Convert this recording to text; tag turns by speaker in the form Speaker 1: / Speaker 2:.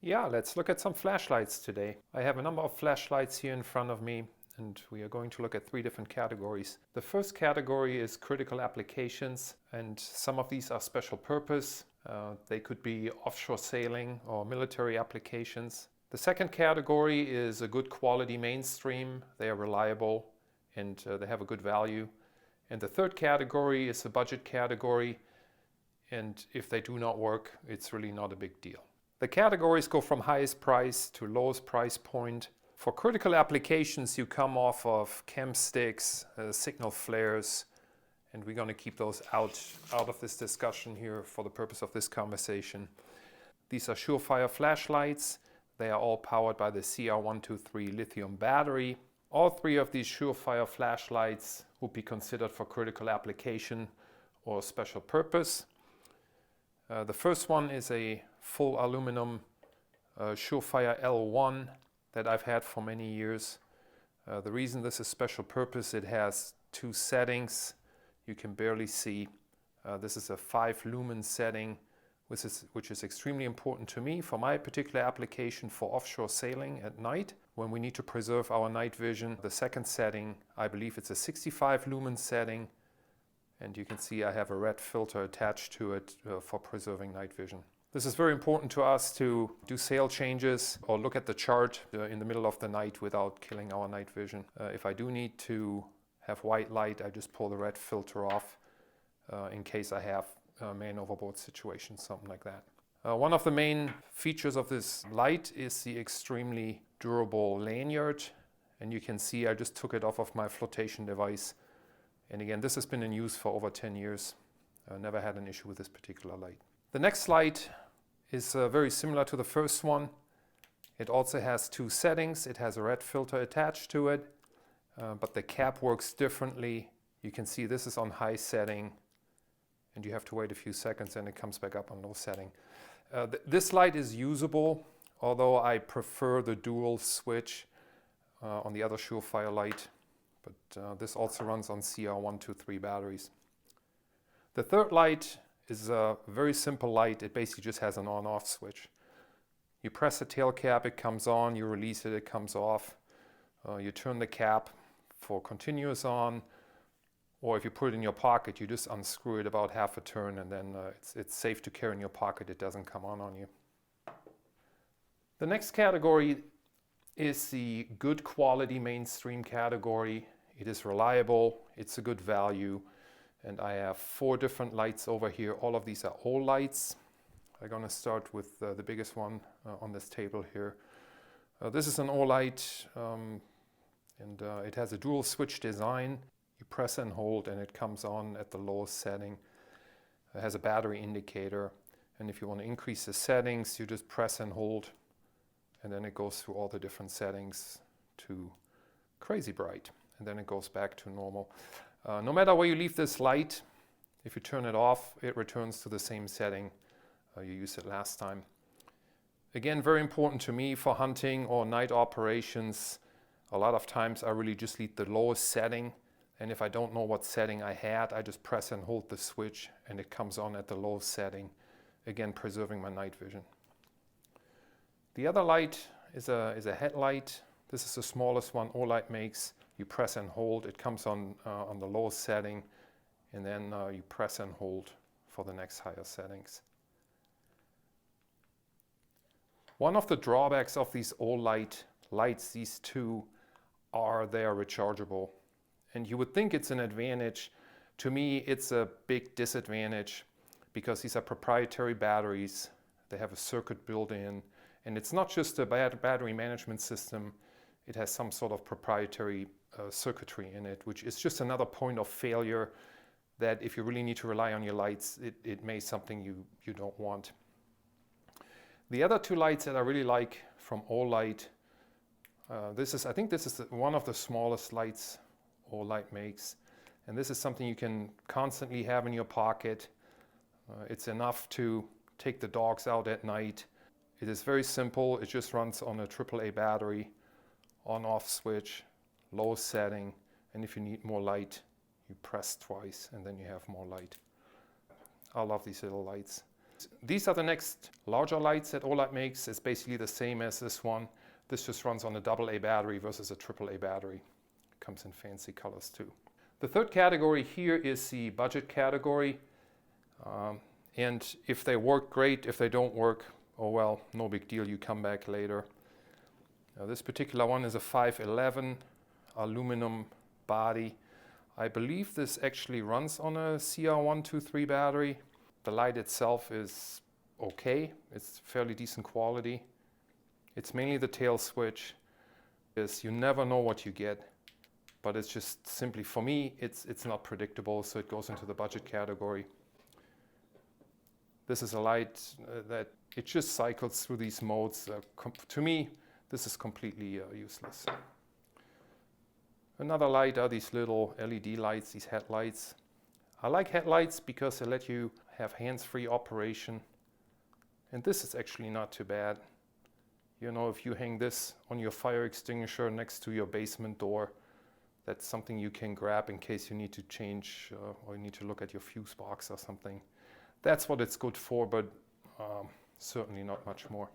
Speaker 1: Yeah, let's look at some flashlights today. I have a number of flashlights here in front of me, and we are going to look at three different categories. The first category is critical applications, and some of these are special purpose. They could be offshore sailing or military applications. The second category is a good quality mainstream. They are reliable and they have a good value. And the third category is a budget category, and if they do not work, it's really not a big deal. The categories go from highest price to lowest price point. For critical applications, you come off of chem sticks, signal flares, and we're going to keep those out of this discussion here for the purpose of this conversation. These are Surefire flashlights. They are all powered by the CR123 lithium battery. All three of these Surefire flashlights would be considered for critical application or special purpose. The first one is a full aluminum Surefire L1 that I've had for many years. The reason this is special purpose, it has two settings you can barely see. This is a 5 lumen setting, which is extremely important to me for my particular application for offshore sailing at night when we need to preserve our night vision. The second setting, I believe it's a 65 lumen setting, and you can see I have a red filter attached to it for preserving night vision. This is very important to us to do sail changes or look at the chart in the middle of the night without killing our night vision. If I do need to have white light, I just pull the red filter off in case I have man overboard situations, something like that. One of the main features of this light is the extremely durable lanyard, and you can see I just took it off of my flotation device. And again, this has been in use for over 10 years. Never had an issue with this particular light. The next light is very similar to the first one. It also has two settings. It has a red filter attached to it, but the cap works differently. You can see this is on high setting, and you have to wait a few seconds and it comes back up on low setting. This light is usable, although I prefer the dual switch on the other Surefire light. But this also runs on CR123 batteries. The third light is a very simple light. It basically just has an on-off switch. You press the tail cap, it comes on. You release it, it comes off. You turn the cap for continuous on, or if you put it in your pocket, you just unscrew it about half a turn, and then it's safe to carry in your pocket. It doesn't come on you. The next category is the good quality mainstream category. It is reliable, it's a good value, and I have 4 different lights over here. All of these are Olights. I'm going to start with the biggest one on this table here. This is an Olight, and it has a dual switch design. You press and hold and it comes on at the lowest setting. It has a battery indicator, and if you want to increase the settings, you just press and hold, and then it goes through all the different settings to crazy bright, and then it goes back to normal. No matter where you leave this light, if you turn it off, it returns to the same setting you used it last time. Again, very important to me for hunting or night operations. A lot of times I really just leave the lowest setting, and if I don't know what setting I had, I just press and hold the switch and it comes on at the lowest setting, again preserving my night vision. The other light is a headlight. This is the smallest one Olight makes. You press and hold, it comes on the lowest setting, and then you press and hold for the next higher settings. One of the drawbacks of these Olight lights, these two, are they are rechargeable. And you would think it's an advantage. To me, it's a big disadvantage because these are proprietary batteries. They have a circuit built in, and it's not just a battery management system. It has some sort of proprietary circuitry in it, which is just another point of failure that if you really need to rely on your lights, it may be something you don't want. The other 2 lights that I really like from Olight, I think this is one of the smallest lights Olight makes, and this is something you can constantly have in your pocket. It's enough to take the dogs out at night. It is very simple. It just runs on a AAA battery, on-off switch, low setting, and if you need more light, you press twice and then you have more light. I love these little lights. These are the next larger lights that Olight makes. It's basically the same as this one. This just runs on a AA battery versus a AAA battery. Comes in fancy colors too. The third category here is the budget category. And if they work, great. If they don't work, oh well, no big deal, you come back later. This particular one is a 511 aluminum body. I believe this actually runs on a CR123 battery. The light itself is okay. It's fairly decent quality. It's mainly the tail switch. You never know what you get, but it's just simply, for me, it's not predictable, so it goes into the budget category. This is a light that it just cycles through these modes. To me, this is completely useless. Another light are these little LED lights, these headlights. I like headlights because they let you have hands-free operation. And this is actually not too bad. You know, if you hang this on your fire extinguisher next to your basement door, that's something you can grab in case you need to change or you need to look at your fuse box or something. That's what it's good for, but certainly not much more.